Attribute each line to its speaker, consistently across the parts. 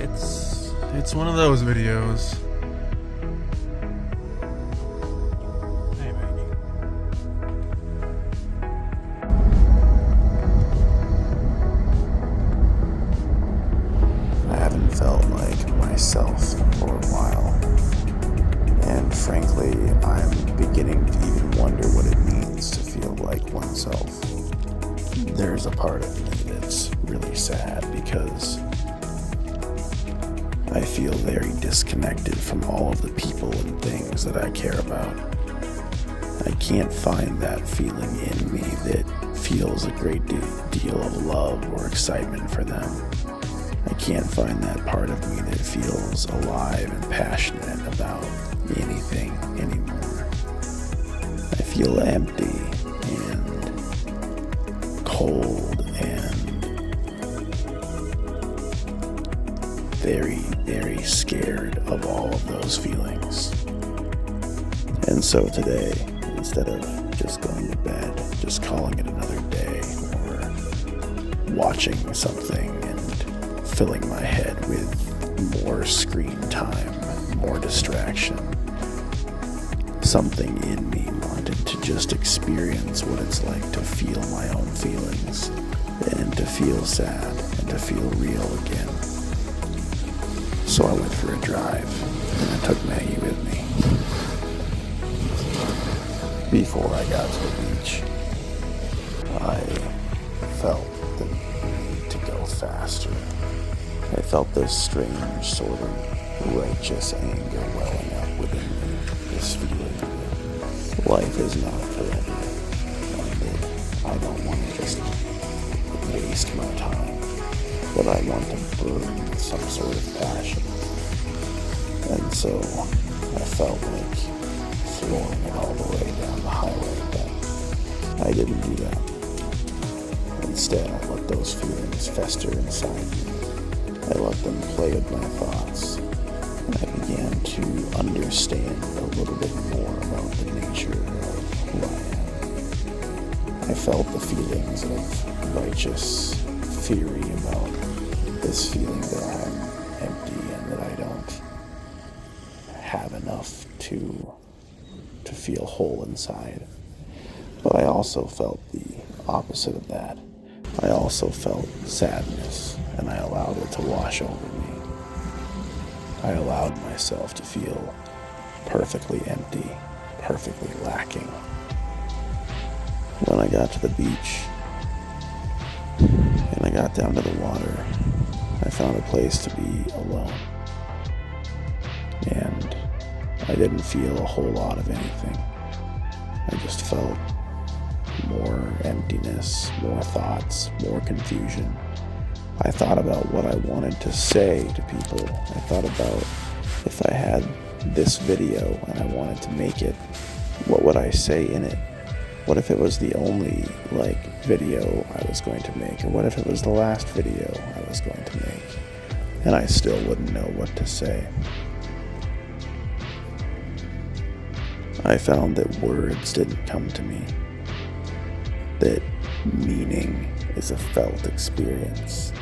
Speaker 1: It's one of those videos. Hey, Maggie.
Speaker 2: I haven't felt like myself for a while, and frankly, I'm beginning to even wonder what it means to feel like oneself. There's a part of me that's really sad because I feel very disconnected from all of the people and things that I care about. I can't find that feeling in me that feels a great deal of love or excitement for them. I can't find that part of me that feels alive and passionate about anything anymore. I feel empty and cold and very, very scared of all of those feelings. And so today, instead of just going to bed, just calling it another day, or watching something and filling my head with more screen time, more distraction, something in me wanted to just experience what it's like to feel my own feelings and to feel sad and to feel real again. So I went for a drive, and I took Maggie with me. Before I got to the beach, I felt the need to go faster. I felt this strange sort of righteous anger welling up within me, this feeling that life is not forever, and that I don't want to just waste my time, but I want to burn with some sort of passion. And so I felt like flooring it all the way down the highway, but I didn't do that. Instead, I let those feelings fester inside me. I let them play with my thoughts. And I began to understand a little bit more about the nature of who I am. I felt the feelings of righteous theory about this feeling that I'm empty and that I don't have enough to feel whole inside. But I also felt the opposite of that. I also felt sadness, and I allowed it to wash over me. I allowed myself to feel perfectly empty, perfectly lacking. When I got to the beach, and I got down to the water, I found a place to be alone. And I didn't feel a whole lot of anything. I just felt more emptiness, more thoughts, more confusion. I thought about what I wanted to say to people. I thought about if I had this video and I wanted to make it, what would I say in it? What if it was the only, video I was going to make? Or what if it was the last video I was going to make? And I still wouldn't know what to say. I found that words didn't come to me. That meaning is a felt experience.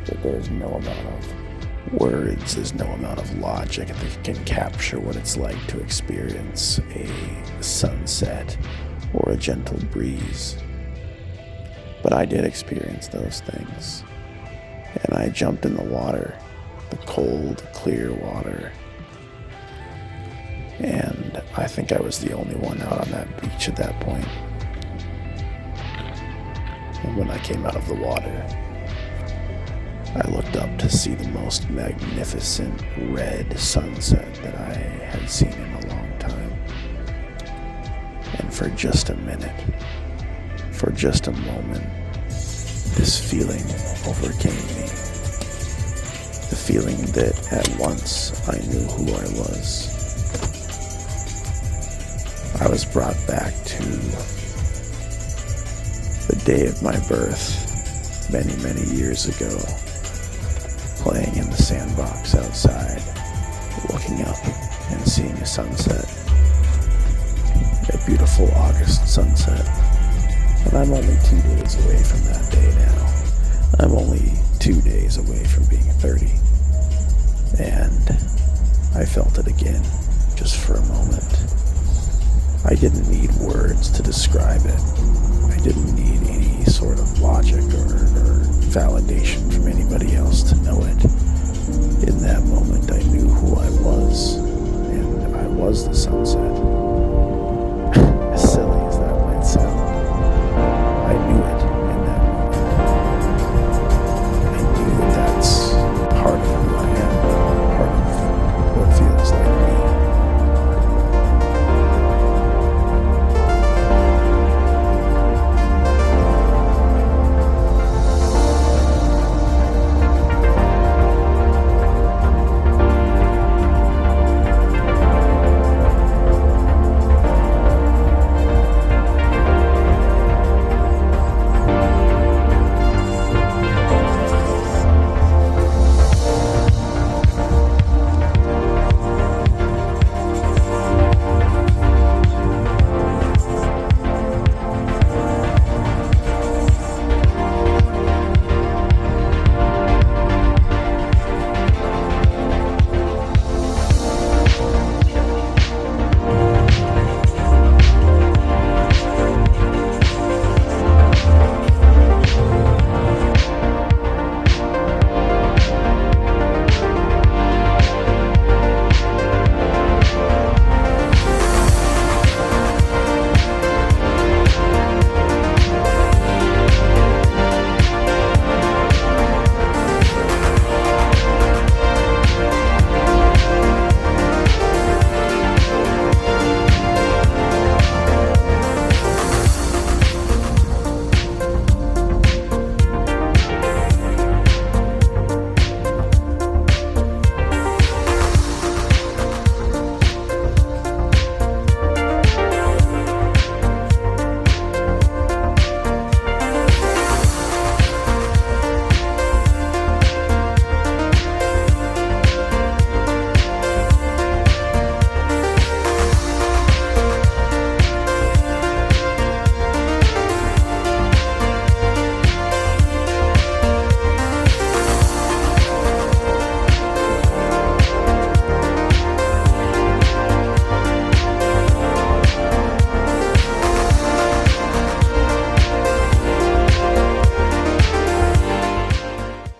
Speaker 2: That there's no amount of words, there's no amount of logic that can capture what it's like to experience a sunset or a gentle breeze. But I did experience those things. And I jumped in the water, the cold, clear water. And I think I was the only one out on that beach at that point. And when I came out of the water, I looked up to see the most magnificent red sunset that I had seen in a long time. And for just a minute, for just a moment, this feeling overcame me. The feeling that at once I knew who I was. I was brought back to the day of my birth, many, many years ago, playing in the sandbox outside, looking up and seeing a sunset, a beautiful August sunset. And I'm only 2 days away from that day now. I'm only 2 days away from being 30. And I felt it again, just for a moment. I didn't need words to describe it. I didn't need any sort of logic or validation from anybody else to know it. In that moment, I knew who I was, and I was the sunset.